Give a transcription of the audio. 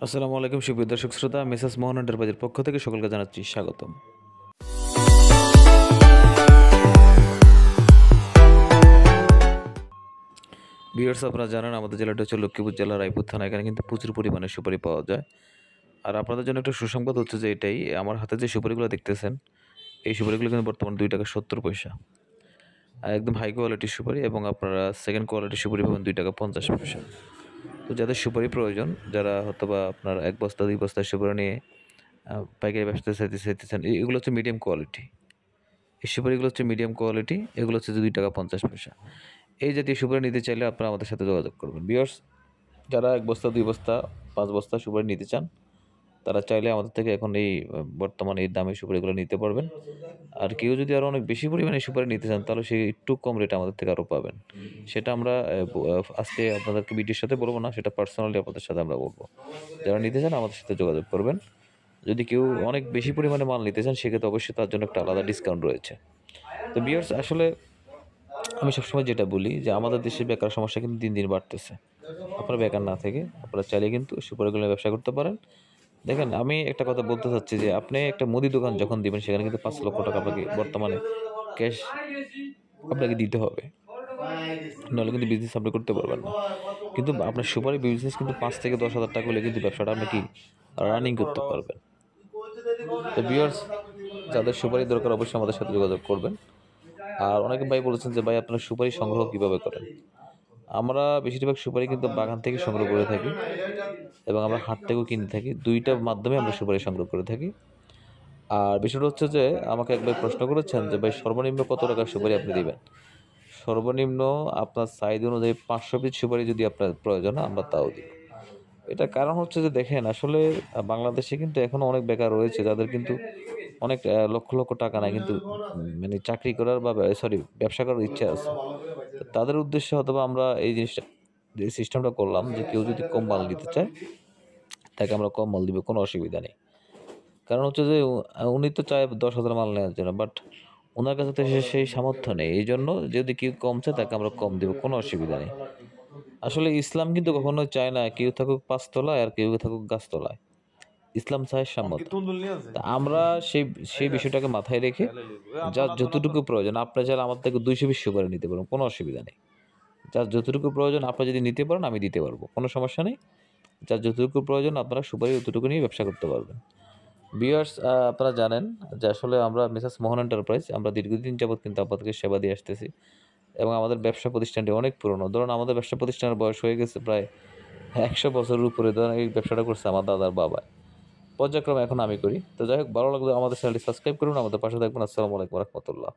আসসালামু আলাইকুম সুপ্রিয় দর্শক শ্রোতা, মেসার্স মোহন এন্টারপ্রাইজের পক্ষ থেকে সকলকে জানাচ্ছি স্বাগতম। ভিউয়ার্স, আপনারা জানেন আমাদের জেলাটা হচ্ছে লক্ষ্মীপুর জেলার রায়পুর থানা। এখানে কিন্তু প্রচুর পরিমাণে সুপারি পাওয়া যায়। আর আপনাদের জন্য একটা সুসংবাদ হচ্ছে যে এটাই, আমার হাতে যে সুপারিগুলো দেখতেছেন এই সুপারিগুলো কিন্তু বর্তমানে 2 টাকা 70 পয়সা। আর একদম হাই কোয়ালিটির সুপারি, এবং আপনারা সেকেন্ড কোয়ালিটির সুপারি পাবেন 2 টাকা 50 পয়সা। তো যাদের সুপারি প্রয়োজন, যারা হয়তোবা আপনার 1 বস্তা 2 বস্তা সুপারি নিয়ে পাইকারি ব্যবসা চাইতেছেন, এগুলো হচ্ছে মিডিয়াম কোয়ালিটি। এই সুপারিগুলো হচ্ছে মিডিয়াম কোয়ালিটি, এগুলো হচ্ছে 2 টাকা 50 পয়সা। এই জাতীয় সুপারি নিতে চাইলে আপনারা আমাদের সাথে যোগাযোগ করবেন। ভিউয়ার্স, যারা 1 বস্তা 2 বস্তা 5 বস্তা সুপারি নিতে চান, তারা চাইলে আমাদের থেকে এখন এই বর্তমানে এই দামে সুপারিগুলো নিতে পারবেন। আর কেউ যদি আরও অনেক বেশি পরিমাণে সুপারি নিতে চান, তাহলে সে একটু কম রেটে আমাদের থেকে আরও পাবেন। সেটা আমরা আজকে আপনাদেরকে ভিডিওর সাথে বলবো না, সেটা পার্সোনালি আপনাদের সাথে আমরা বলবো। যারা নিতে চান আমাদের সাথে যোগাযোগ করবেন। যদি কেউ অনেক বেশি পরিমাণে মাল নিতে চান, সেক্ষেত্রে অবশ্যই তার জন্য একটা আলাদা ডিসকাউন্ট রয়েছে। তো ভিউয়ার্স, আসলে আমি সবসময় যেটা বলি যে আমাদের দেশে বেকার সমস্যা কিন্তু দিন দিন বাড়তেছে। আপনারা বেকার না থেকে আপনারা চাইলে কিন্তু সুপারিগুলো ব্যবসা করতে পারেন। দেখেন, আমি একটা কথা বলতে চাচ্ছি যে আপনি একটা মুদি দোকান যখন দিবেন, সেখানে কিন্তু 5 লক্ষ টাকা আপনাকে বর্তমানে ক্যাশ আপনাকে দিতে হবে, নাহলে কিন্তু বিজনেস আপনি করতে পারবেন না। কিন্তু আপনার সুপারি বিজনেস কিন্তু 5 থেকে 10,000 টাকা হলে কিন্তু ব্যবসাটা আপনি কি রানিং করতে পারবেন। তো ভিউয়ার্স, যাদের সুপারি দরকার অবশ্যই আমাদের সাথে যোগাযোগ করবেন। আর অনেকে ভাই বলেছেন যে ভাই আপনারা সুপারি সংগ্রহ কীভাবে করেন। আমরা বেশিরভাগ সুপারি কিন্তু বাগান থেকে সংগ্রহ করে থাকি, এবং আমরা হাট থেকেও কিনে থাকি। 2টার মাধ্যমে আমরা সুপারি সংগ্রহ করে থাকি। আর বিষয়টা হচ্ছে যে আমাকে একবার প্রশ্ন করেছেন যে ভাই সর্বনিম্ন কত টাকার সুপারি আপনি দিবেন। সর্বনিম্ন আপনার সাইজ অনুযায়ী 500 পিস সুপারি যদি আপনার প্রয়োজন হয়, আমরা তাও দিব। এটার কারণ হচ্ছে যে দেখেন, আসলে বাংলাদেশে কিন্তু এখনও অনেক বেকার রয়েছে, যাদের কিন্তু অনেক লক্ষ লক্ষ টাকা নাই, কিন্তু মানে চাকরি করার বা ব্যবসা করার ইচ্ছা আছে। তো তাদের উদ্দেশ্যে হয়তোবা আমরা এই জিনিসটা, যে সিস্টেমটা করলাম যে কেউ যদি কম মাল নিতে চায়, তাকে আমরা কম মাল দিব, কোনো অসুবিধা নেই। কারণ হচ্ছে যে উনি তো চায় 10,000 মাল নেওয়ার জন্য, বাট ওনার কাছে তো সেই সামর্থ্য নেই। এই জন্য যদি কেউ কম চায়, তাকে আমরা কম দিব, কোনো অসুবিধা নেই। আসলে ইসলাম কিন্তু কখনো চায় না কেউ থাকুক 5 তলায় আর কেউ থাকুক গাছতলায়। ইসলাম চায় সাম্যতা। তা আমরা সেই সেই বিষয়টাকে মাথায় রেখে যার যতটুকু প্রয়োজন, আপনার চাইলে আমার থেকে 200 পিস সুপারি নিতে পারেন, কোনো অসুবিধা নেই। যার যতটুকু প্রয়োজন আপনি যদি নিতে পারেন, আমি দিতে পারবো, কোনো সমস্যা নেই। যার যতটুকু প্রয়োজন আপনারা সুপারি অতটুকু নিয়ে ব্যবসা করতে পারবেন। ভিউয়ার্স, আপনারা জানেন যে আসলে আমরা মেসার্স মোহন এন্টারপ্রাইজ, আমরা দীর্ঘদিন যাবৎ কিন্তু আপনাদেরকে সেবা দিয়ে আসতেছি, এবং আমাদের ব্যবসা প্রতিষ্ঠানটি অনেক পুরনো। ধরুন আমাদের ব্যবসা প্রতিষ্ঠানের বয়স হয়ে গেছে প্রায় 100 বছরের উপরে। ধরুন এই ব্যবসাটা করছে আমার দাদার বাবা, পর্যায়ক্রমে এখন আমি করি। তো যাই হোক, ভালো লাগলে আমাদের চ্যানেলটি সাবস্ক্রাইব করুন, আমাদের পাশে থাকবেন। আসসালামু আলাইকুম রহমতুল্লাহ।